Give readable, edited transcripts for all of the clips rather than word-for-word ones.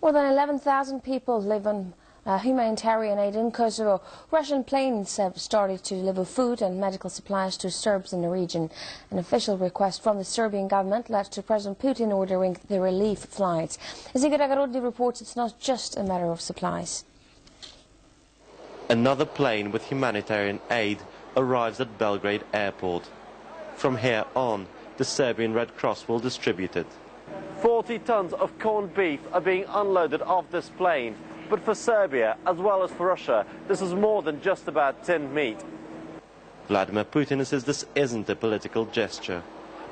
More than 11,000 people live on humanitarian aid in Kosovo. Russian planes have started to deliver food and medical supplies to Serbs in the region. An official request from the Serbian government led to President Putin ordering the relief flights. As Igor Agarodny reports, it's not just a matter of supplies. Another plane with humanitarian aid arrives at Belgrade airport. From here on, the Serbian Red Cross will distribute it. 40 tons of corned beef are being unloaded off this plane. But for Serbia, as well as for Russia, this is more than just about tinned meat. Vladimir Putin says this isn't a political gesture.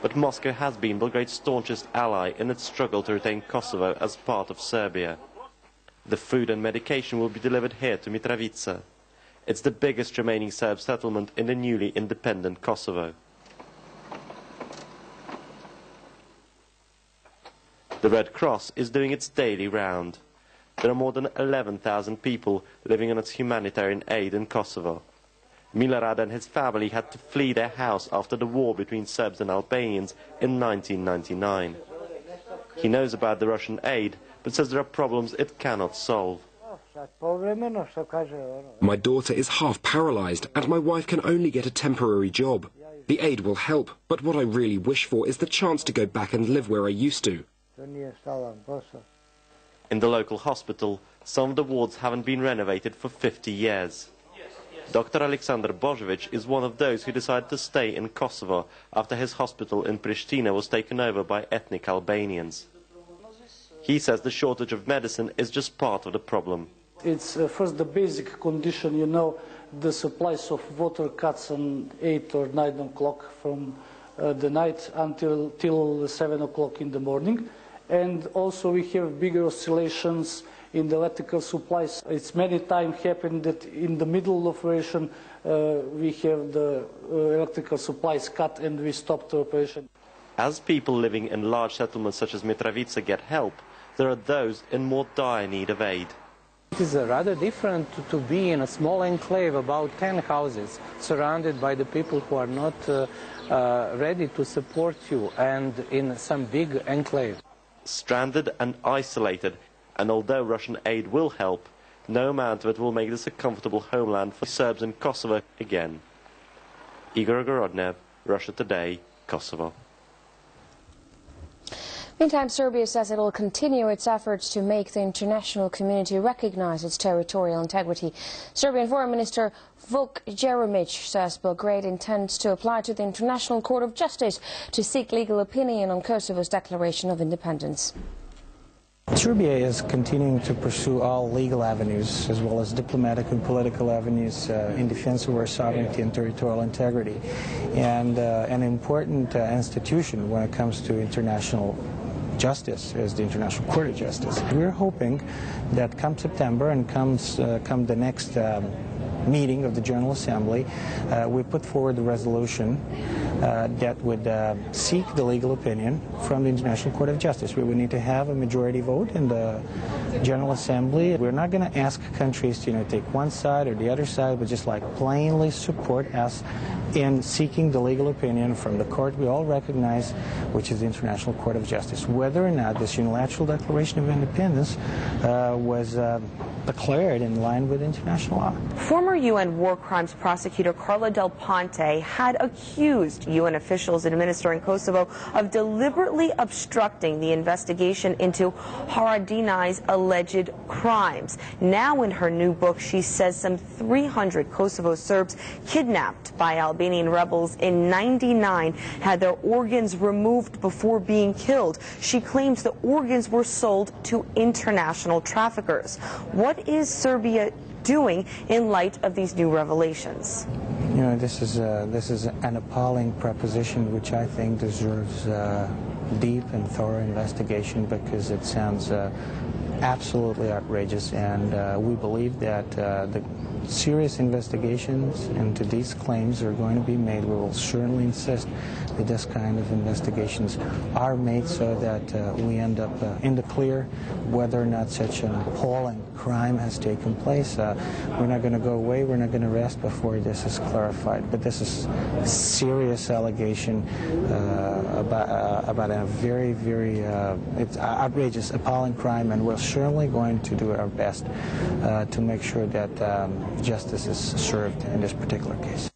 But Moscow has been Belgrade's staunchest ally in its struggle to retain Kosovo as part of Serbia. The food and medication will be delivered here to Mitrovica. It's the biggest remaining Serb settlement in the newly independent Kosovo. The Red Cross is doing its daily round. There are more than 11,000 people living on its humanitarian aid in Kosovo. Milorad and his family had to flee their house after the war between Serbs and Albanians in 1999. He knows about the Russian aid, but says there are problems it cannot solve. My daughter is half paralyzed and my wife can only get a temporary job. The aid will help, but what I really wish for is the chance to go back and live where I used to. In the local hospital, some of the wards haven't been renovated for 50 years. Dr. Alexander Božović is one of those who decided to stay in Kosovo after his hospital in Pristina was taken over by ethnic Albanians. He says the shortage of medicine is just part of the problem. It's first the basic condition, you know, the supplies of water cuts on 8 or 9 o'clock from the night till 7 o'clock in the morning. And also we have bigger oscillations in the electrical supplies. It's many times happened that in the middle of operation we have the electrical supplies cut and we stop the operation. As people living in large settlements such as Mitrovica get help, there are those in more dire need of aid. It is rather different to be in a small enclave, about 10 houses, surrounded by the people who are not ready to support you, and in some big enclave. Stranded and isolated, and although Russian aid will help, no amount of it will make this a comfortable homeland for Serbs in Kosovo again. Igor Agarodny, Russia Today, Kosovo. Meantime, Serbia says it will continue its efforts to make the international community recognize its territorial integrity. Serbian Foreign Minister Vuk Jeremic says Belgrade intends to apply to the International Court of Justice to seek legal opinion on Kosovo's declaration of independence. Serbia is continuing to pursue all legal avenues as well as diplomatic and political avenues in defense of our sovereignty and territorial integrity. And an important institution when it comes to international justice is the International Court of Justice. We're hoping that come September and come the next meeting of the General Assembly, we put forward the resolution that would seek the legal opinion from the International Court of Justice. We would need to have a majority vote in the General Assembly. We're not going to ask countries to take one side or the other side, but just plainly support us in seeking the legal opinion from the court we all recognize, which is the International Court of Justice. Whether or not this unilateral declaration of independence was declared in line with international law. Former UN war crimes prosecutor Carla Del Ponte had accused UN officials administering Kosovo of deliberately obstructing the investigation into Haradinaj's alleged crimes. Now in her new book, she says some 300 Kosovo Serbs kidnapped by Albanian rebels in '99 had their organs removed before being killed. She claims the organs were sold to international traffickers. What is Serbia doing in light of these new revelations? This is an appalling proposition which I think deserves deep and thorough investigation because it sounds absolutely outrageous, and we believe that the serious investigations into these claims are going to be made. We will certainly insist that this kind of investigations are made so that we end up in the clear whether or not such an appalling crime has taken place. We're not going to go away, we're not going to rest before this is clarified. But this is a serious allegation about a very, very it's outrageous, appalling crime, and we'll certainly going to do our best to make sure that justice is served in this particular case.